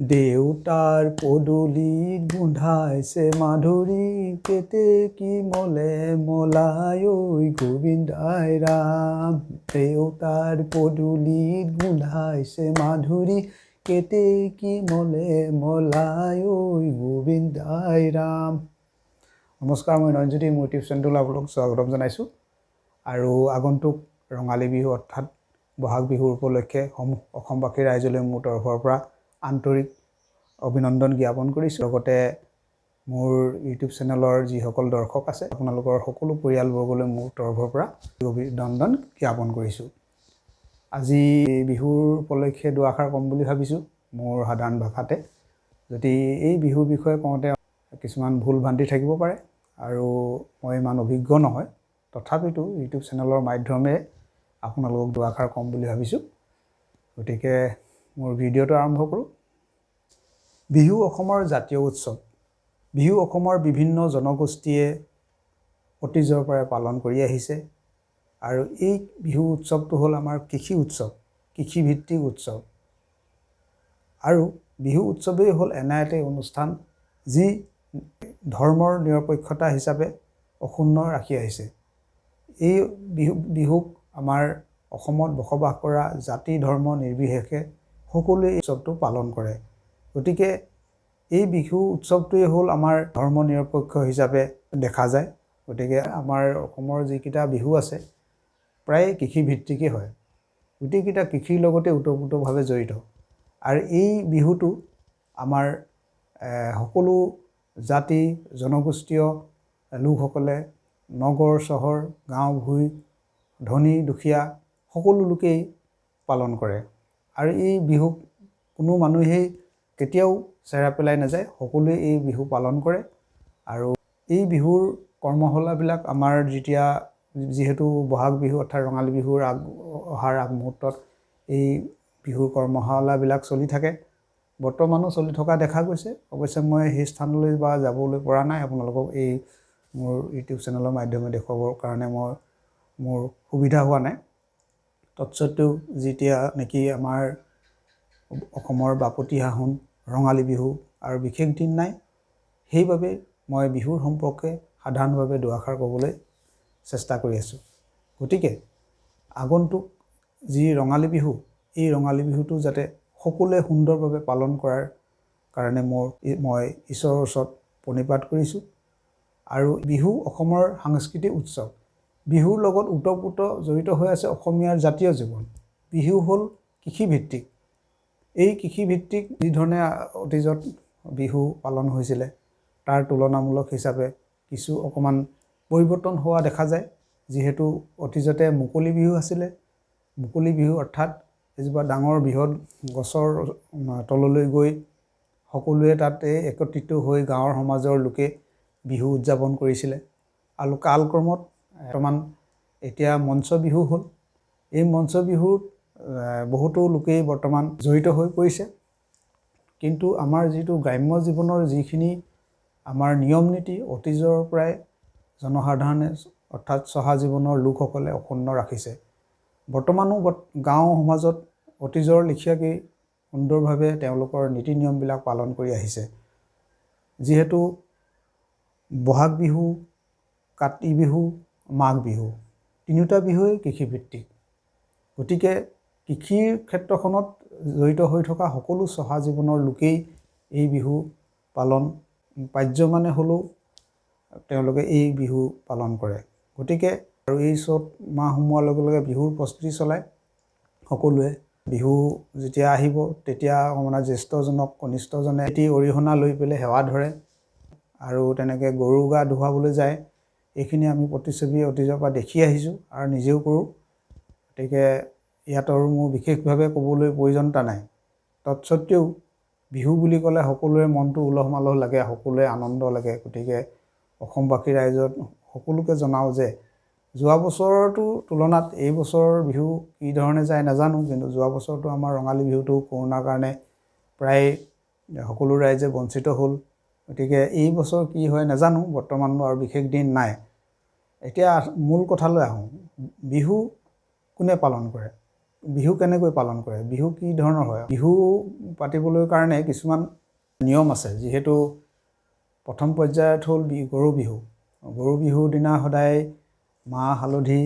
দেউতাৰ পদূলিত গোন্ধাইছে মাধুৰী কেতেকী মলে মলাই ঐ গোবিন্দাই ৰাম। দেউতাৰ পদূলিত গোন্ধাইছে মাধুৰী কেতেকী মলে মলাই ঐ গোবিন্দাই ৰাম। নমস্কাৰ, মই নয়নজ্যোতি মোৰ ইউটিউব চেনেললৈ আপোনালোকক স্বাগতম জনাইছোঁ। আৰু আগন্তুক ৰঙালী বিহু অৰ্থাৎ বহাগ বিহুৰ উপলক্ষে অসমবাসী ৰাইজলৈ মোৰ তৰফৰ পৰা আন্তৰিক অভিনন্দন জ্ঞাপন কৰিছোঁ। লগতে মোৰ ইউটিউব চেনেলৰ যিসকল দৰ্শক আছে আপোনালোকৰ সকলো পৰিয়ালবৰ্গলৈ মোৰ তৰফৰ পৰা অভিনন্দন জ্ঞাপন কৰিছোঁ। আজি বিহুৰ উপলক্ষে দুআষাৰ ক'ম বুলি ভাবিছোঁ মোৰ সাধাৰণ ভাষাতে। যদি এই বিহুৰ বিষয়ে কওঁতে কিছুমান ভুল ভ্ৰান্তি থাকিব পাৰে আৰু মই ইমান অভিজ্ঞ নহয়, তথাপিতো ইউটিউব চেনেলৰ মাধ্যমেৰে আপোনালোকক দুআষাৰ ক'ম বুলি ভাবিছোঁ। গতিকে মোৰ ভিডিঅ'টো আৰম্ভ কৰোঁ। বিহু অসমৰ জাতীয় উৎসৱ। বিহু অসমৰ বিভিন্ন জনগোষ্ঠীয়ে অতীজৰ পৰাই পালন কৰি আহিছে। আৰু এই বিহু উৎসৱটো হ'ল আমাৰ কৃষি উৎসৱ, কৃষিভিত্তিক উৎসৱ। আৰু বিহু উৎসৱেই হ'ল এনে এটা অনুষ্ঠান যি ধৰ্মৰ নিৰপেক্ষতা হিচাপে অক্ষুণ্ণ ৰাখি আহিছে। এই বিহুক আমাৰ অসমত বসবাস কৰা জাতি ধৰ্ম নিৰ্বিশেষে সকলোৱে এই উৎসৱটো পালন কৰে। গতিকে এই বিহু উৎসৱটোৱে হ'ল আমাৰ ধৰ্ম নিৰপেক্ষ হিচাপে দেখা যায়। গতিকে আমাৰ অসমৰ যিকেইটা বিহু আছে প্ৰায় কৃষিভিত্তিকেই হয়। গোটেইকেইটা কৃষিৰ লগতে ওতঃপ্ৰোতভাৱে জড়িত। আৰু এই বিহুটো আমাৰ সকলো জাতি জনগোষ্ঠীয় লোকসকলে নগৰ চহৰ গাঁও ভূঁই ধনী দুখীয়া সকলো লোকেই পালন কৰে। আৰু এই বিহুক কোনো মানুহেই কেতিয়াও চেৰা পেলাই নাযায়, সকলোৱে এই বিহু পালন কৰে। আৰু এই বিহুৰ কৰ্মশালাবিলাক আমাৰ যিহেতু বহাগ বিহু অৰ্থাৎ ৰঙালী বিহুৰ অহাৰ আগমুহূৰ্তত এই বিহুৰ কৰ্মশালাবিলাক চলি থাকে, বৰ্তমানো চলি থকা দেখা গৈছে। অৱশ্যে মই সেই স্থানলৈ যাবলৈ পৰা নাই, আপোনালোকক এই মোৰ ইউটিউব চেনেলৰ মাধ্যমে দেখুৱাবৰ কাৰণে মোৰ সুবিধা হোৱা নাই। তৎসত্ত্বেও যেতিয়া নেকি আমাৰ অসমৰ বাপতিসাহোন ৰঙালী বিহু আৰু বিশেষ দিন নাই, সেইবাবে মই বিহুৰ সম্পৰ্কে সাধাৰণভাৱে দুআষাৰ ক'বলৈ চেষ্টা কৰি আছোঁ। গতিকে আগন্তুক যি ৰঙালী বিহু, এই ৰঙালী বিহুটো যাতে সকলোৱে সুন্দৰভাৱে পালন কৰাৰ কাৰণে মই ঈশ্বৰৰ ওচৰত প্ৰণিপাত কৰিছোঁ। আৰু বিহু অসমৰ সাংস্কৃতিক উৎসৱ। বিহুৰ লগত ওতঃপ্ৰোত জড়িত হৈ আছে অসমীয়াৰ জাতীয় জীৱন। বিহু হ'ল কৃষিভিত্তিক। এই কৃষিভিত্তিক যিধৰণে অতীজত বিহু পালন হৈছিলে তাৰ তুলনামূলক হিচাপে কিছু অকণমান পৰিৱৰ্তন হোৱা দেখা যায়। যিহেতু অতীজতে মুকলি বিহু আছিলে। মুকলি বিহু অৰ্থাৎ এজোপা ডাঙৰ বৃহৎ গছৰ তললৈ গৈ সকলোৱে তাতে একত্ৰিত হৈ গাঁৱৰ সমাজৰ লোকে বিহু উদযাপন কৰিছিলে। আৰু কালক্ৰমত বৰ্তমান এতিয়া মঞ্চ বিহু হ'ল। এই মঞ্চ বিহুত বহুতো লোকেই বৰ্তমান জড়িত হৈ পৰিছে। কিন্তু আমাৰ যিটো গ্ৰাম্য জীৱনৰ যিখিনি আমাৰ নিয়ম নীতি অতীজৰ পৰাই জনসাধাৰণে অৰ্থাৎ চহা জীৱনৰ লোকসকলে অক্ষুণ্ণ ৰাখিছে। বৰ্তমানো গাঁও সমাজত অতীজৰ লেখীয়াকৈ সুন্দৰভাৱে তেওঁলোকৰ নীতি নিয়মবিলাক পালন কৰি আহিছে। যিহেতু বহাগ বিহু, কাতি বিহু, মাঘ বিহু তিনিওটা বিহুৱেই কৃষিভিত্তিক। গতিকে কৃষিৰ ক্ষেত্ৰখনত জড়িত হৈ থকা সকলো চহা জীৱনৰ লোকেই এই বিহু পালন পাৰ্যমানে হ'লেও তেওঁলোকে এই বিহু পালন কৰে। গতিকে আৰু এই চ'ত মাহ সোমোৱাৰ লগে লগে বিহুৰ প্ৰস্তুতি চলায় সকলোৱে। বিহু যেতিয়া আহিব তেতিয়া মানে জ্যেষ্ঠজনক কনিষ্ঠজনে এটি অৰিহণা লৈ পেলাই সেৱা ধৰে আৰু তেনেকৈ গৰু গা ধুৱাবলৈ যায়। এইখিনি আমি প্ৰতিচ্ছবি অতীজৰ পৰা দেখি আহিছোঁ আৰু নিজেও কৰোঁ। গতিকে ইয়াত আৰু মোৰ বিশেষভাৱে ক'বলৈ প্ৰয়োজনীয়তা নাই। তৎসত্ত্বেও বিহু বুলি ক'লে সকলোৰে মনটো উলহ মালহ লাগে, সকলোৰে আনন্দ লাগে। গতিকে অসমবাসী ৰাইজত সকলোকে জনাওঁ যে যোৱা বছৰটো তুলনাত এই বছৰৰ বিহু কি ধৰণে যায় নাজানো, কিন্তু যোৱা বছৰটো আমাৰ ৰঙালী বিহুটো কৰোণাৰ কাৰণে প্ৰায় সকলো ৰাইজে বঞ্চিত হ'ল। গতিকে এই বছৰ কি হয় নাজানো, বৰ্তমানো আৰু বিশেষ দিন নাই। এতিয়া মূল কথালৈ আহোঁ। বিহু কোনে পালন কৰে? বিহু কেনেকৈ পালন কৰে, বিহু কি ধৰণৰ হয়? বিহু পাতিবলৈ কাৰণে কিছুমান নিয়ম আছে। যিহেতু প্ৰথম পৰ্যায়ত হ'ল গৰু বিহু। গৰু বিহুৰ দিনা সদায় মাহ, হালধি,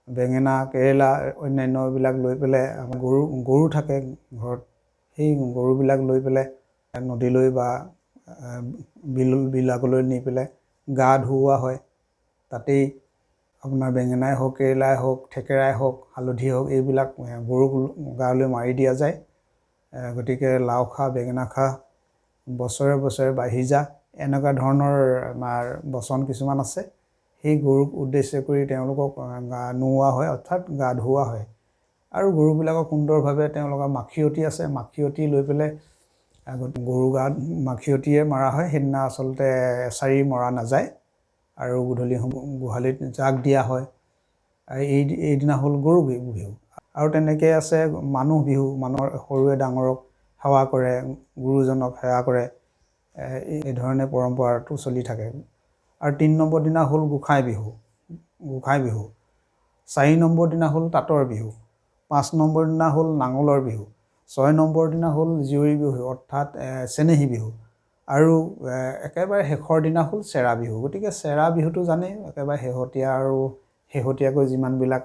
বেঙেনা, কেৰেলা, অন্যান্যবিলাক লৈ পেলাই আমাৰ গৰু থাকে ঘৰত। সেই গৰুবিলাক লৈ পেলাই নদীলৈ বা বিলাকলৈ নি পেলাই গা ধুওৱা হয়। তাতেই আপোনাৰ বেঙেনাই হওক, কেৰেলাই হওক, থেকেৰাই হওক, হালধি হওক, এইবিলাক গৰুক গালৈ মাৰি দিয়া যায়। গতিকে লাও খা, বেঙেনা খা, বছৰে বছৰে বাঢ়ি যা, এনেকুৱা ধৰণৰ আমাৰ বচন কিছুমান আছে। সেই গৰুক উদ্দেশ্য কৰি তেওঁলোকক গা নোওৱা হয়, অৰ্থাৎ গা ধুওৱা হয়। আৰু গৰুবিলাকক সুন্দৰভাৱে তেওঁলোকৰ মাখিয়তী আছে, মাখিয়তী লৈ পেলাই গৰু গাত মাখিয়তীয়ে মৰা হয়। সেইদিনা আচলতে এছাৰি মৰা নাযায়। আৰু গধূলি গোহালিত জাগ দিয়া হয়। এইদিনা হ'ল গৰু বিহু। আৰু তেনেকৈ আছে মানুহ বিহু। মানুহৰ সৰুৱে ডাঙৰক সেৱা কৰে, গুৰুজনক সেৱা কৰে। এই ধৰণে পৰম্পৰাটো চলি থাকে। আৰু ৩ নম্বৰ দিনা হ'ল গোঁসাই বিহু। ৪ নম্বৰ দিনা হ'ল তাঁতৰ বিহু। ৫ নম্বৰ দিনা হ'ল নাঙলৰ বিহু। ৬ নম্বৰ দিনা হ'ল জীয়ৰী বিহু, অৰ্থাৎ চেনেহী বিহু। আৰু একেবাৰে শেষৰ দিনা হ'ল চেৰা বিহু। গতিকে চেৰা বিহুটো জানেই, একেবাৰে শেহতীয়াকৈ যিমানবিলাক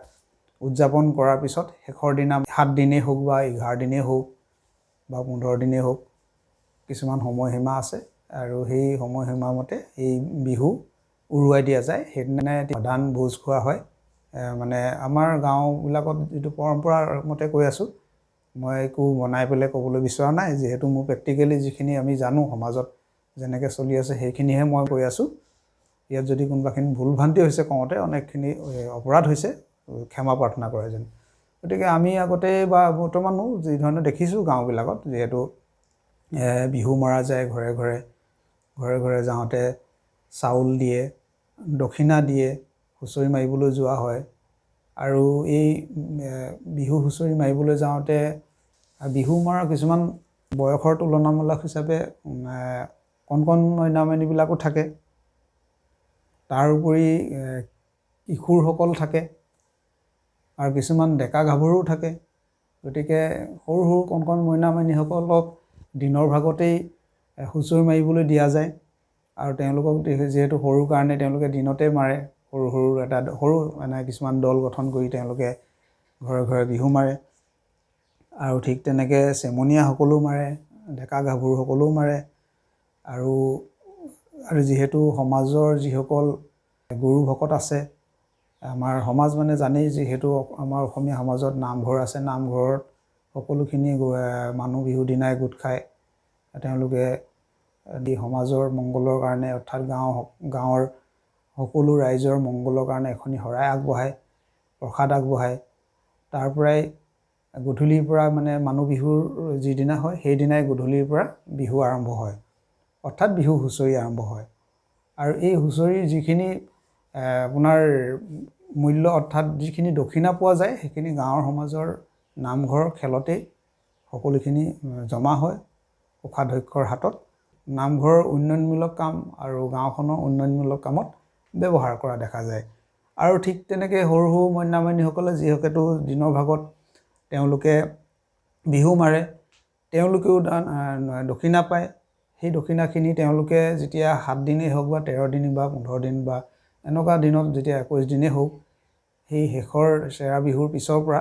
উদযাপন কৰাৰ পিছত শেষৰ দিনা ৭ দিনেই হওক বা 11 দিনেই হওক বা 15 দিনেই হওক, কিছুমান সময়সীমা আছে। আৰু সেই সময়সীমা মতে এই বিহু উৰুৱাই দিয়া যায়। সেইদিনাই প্ৰধান ভোজ খোৱা হয়। মানে আমাৰ গাঁওবিলাকত যিটো পৰম্পৰাৰ মতে কৈ আছোঁ, মই একো বনাই পেলাই ক'বলৈ বিচৰা নাই। যিহেতু মোৰ প্ৰেক্টিকেলি যিখিনি আমি জানো সমাজত যেনেকৈ চলি আছে সেইখিনিহে মই কৈ আছোঁ। ইয়াত যদি কোনোবাখিনি ভুল ভ্ৰান্তি হৈছে কওঁতে, অনেকখিনি অপৰাধ হৈছে, ক্ষমা প্ৰাৰ্থনা কৰে যেন। গতিকে আমি আগতে বা বৰ্তমানো যি ধৰণে দেখিছোঁ গাঁওবিলাকত, যিহেতু বিহু মৰা যায় ঘৰে ঘৰে যাওঁতে চাউল দিয়ে, দক্ষিণা দিয়ে, হুঁচৰি মাৰিবলৈ যোৱা হয়। আৰু এই বিহু হুঁচৰি মাৰিবলৈ যাওঁতে বিহু মৰা কিছুমান বয়সৰ তুলনামূলক হিচাপে কণ মইনা মাইনীবিলাকো থাকে। তাৰোপৰি কিশোৰসকল থাকে আৰু কিছুমান ডেকা গাভৰুও থাকে। গতিকে সৰু কণ মইনা মাইনীসকলক দিনৰ ভাগতেই হুঁচৰি মাৰিবলৈ দিয়া যায়। আৰু তেওঁলোকক যিহেতু সৰু কাৰণে তেওঁলোকে দিনতে মাৰে। সৰু মানে কিছুমান দল গঠন কৰি তেওঁলোকে ঘৰে ঘৰে বিহু মাৰে। আৰু ঠিক তেনেকৈ চেমনীয়াসকলেও মাৰে, ডেকা গাভৰুসকলেও মাৰে। আৰু যিহেতু সমাজৰ যিসকল গুৰু ভকত আছে, আমাৰ সমাজ মানে জানেই, যিহেতু আমাৰ অসমীয়া সমাজত নামঘৰ আছে। নামঘৰত সকলোখিনি মানুহ বিহু দিনাই গোট খায়। তেওঁলোকে সমাজৰ মংগলৰ কাৰণে, অৰ্থাৎ গাঁৱৰ সকলো ৰাইজৰ মংগলৰ কাৰণে এখনি শৰাই আগবঢ়ায়, প্ৰসাদ আগবঢ়ায়। তাৰ পৰাই গধূলিৰ পৰা মানে মানুহ বিহুৰ যিদিনা হয় সেইদিনাই গধূলিৰ পৰা বিহু আৰম্ভ হয়, অৰ্থাৎ বিহু হুঁচৰি আৰম্ভ হয়। আৰু এই হুঁচৰিৰ যিখিনি আপোনাৰ মূল্য, অৰ্থাৎ যিখিনি দক্ষিণা পোৱা যায়, সেইখিনি গাঁৱৰ সমাজৰ নামঘৰৰ খেলতেই সকলোখিনি জমা হয় কোষাধ্যক্ষৰ হাতত। নামঘৰৰ উন্নয়নমূলক কাম আৰু গাঁওখনৰ উন্নয়নমূলক কামত ব্যৱহাৰ কৰা দেখা যায়। আৰু ঠিক তেনেকৈ সৰু মইনা মাইনীসকলে যিহেতু দিনৰ ভাগত তেওঁলোকে বিহু মাৰে, তেওঁলোকেও দক্ষিণা পায়। সেই দক্ষিণাখিনি তেওঁলোকে যেতিয়া 7 দিনেই হওক বা 13 দিন বা 15 দিন বা এনেকুৱা দিনত যেতিয়া 21 দিনেই হওক, সেই শেষৰ চেৰা বিহুৰ পিছৰ পৰা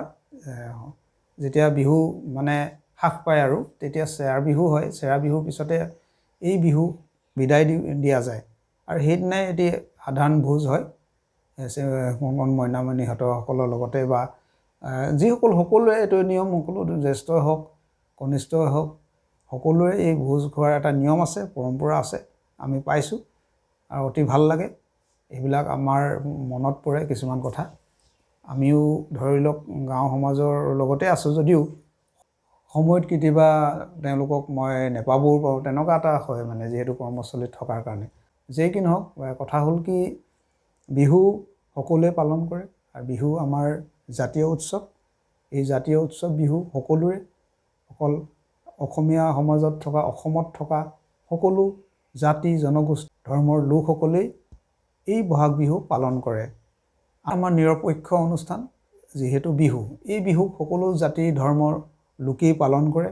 যেতিয়া বিহু মানে হ্ৰাস পায় আৰু তেতিয়া চেৰা বিহু হয়। চেৰা বিহুৰ পিছতে এই বিহু বিদায় দিয়া যায়। আৰু সেইদিনাই এটি সাধাৰণ ভোজ হয় মইনা মাইনীসকলৰ লগতে বা সকলোৱে এইটো নিয়ম, সকলো জ্যেষ্ঠই হওক কনিষ্ঠই হওক সকলোৰে এই ভোজ খোৱাৰ এটা নিয়ম আছে, পৰম্পৰা আছে, আমি পাইছোঁ। আৰু অতি ভাল লাগে। এইবিলাক আমাৰ মনত পৰে কিছুমান কথা। আমিও ধৰি লওক গাঁও সমাজৰ লগতে আছোঁ যদিও সময়ত কেতিয়াবা তেওঁলোকক মই নেপাবও পাৰোঁ, তেনেকুৱা এটা হয় মানে, যিহেতু কৰ্মস্থলীত থকাৰ কাৰণে। যেই কি নহওক, কথা হ'ল কি, বিহু সকলোৱে পালন কৰে। আৰু বিহু আমাৰ জাতীয় উৎসৱ। এই জাতীয় উৎসৱ বিহু সকলোৰে, অকল অসমীয়া সমাজত থকা, অসমত থকা সকলো জাতি জনগোষ্ঠী ধৰ্মৰ লোকসকলেই এই বহাগ বিহু পালন কৰে। আমাৰ নিৰপেক্ষ অনুষ্ঠান, যিহেতু বিহু, এই বিহুক সকলো জাতি ধৰ্মৰ লোকেই পালন কৰে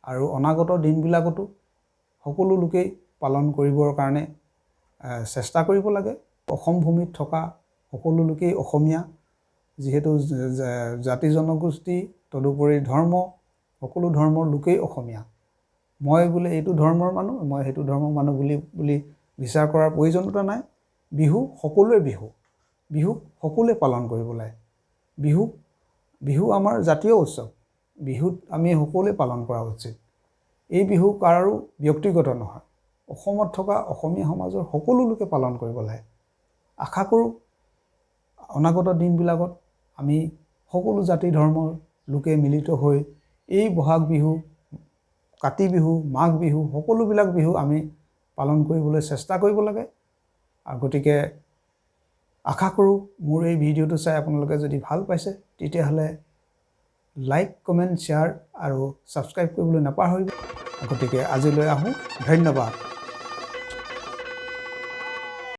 আৰু অনাগত দিনবিলাকতো সকলো লোকেই পালন কৰিবৰ কাৰণে চেষ্টা কৰিব লাগে। অসম ভূমিত থকা সকলো লোকেই অসমীয়া, যিহেতু জাতি জনগোষ্ঠী তদুপৰি ধৰ্ম সকলো ধৰ্মৰ লোকেই অসমীয়া। মই বোলে এইটো ধৰ্মৰ মানুহ, মই সেইটো ধৰ্মৰ মানুহ বুলি বিচাৰ কৰাৰ প্ৰয়োজনীয়তা নাই। বিহু সকলোৰে বিহু, বিহুক সকলোৱে পালন কৰিব লাগে। বিহু আমাৰ জাতীয় উৎসৱ, বিহুত আমি সকলোৱে পালন কৰা উচিত। এই বিহু কাৰো ব্যক্তিগত নহয়, অসমত থকা অসমীয়া সমাজৰ সকলো লোকে পালন কৰিব লাগে। আশা কৰোঁ অনাগত দিনবিলাকত আমি সকলো জাতি ধৰ্মৰ লোকে মিলিত হৈ এই বহাগ বিহু, কাতি বিহু, মাঘ বিহু সকলোবিলাক বিহু আমি পালন কৰিবলৈ চেষ্টা কৰিব লাগে। আৰু গতিকে আশা কৰোঁ মোৰ এই ভিডিঅ'টো চাই আপোনালোকে যদি ভাল পাইছে তেতিয়াহ'লে লাইক, কমেণ্ট, শ্বেয়াৰ আৰু ছাবস্ক্ৰাইব কৰিবলৈ নাপাহৰিব। গতিকে আজিলৈ আহোঁ, ধন্যবাদ।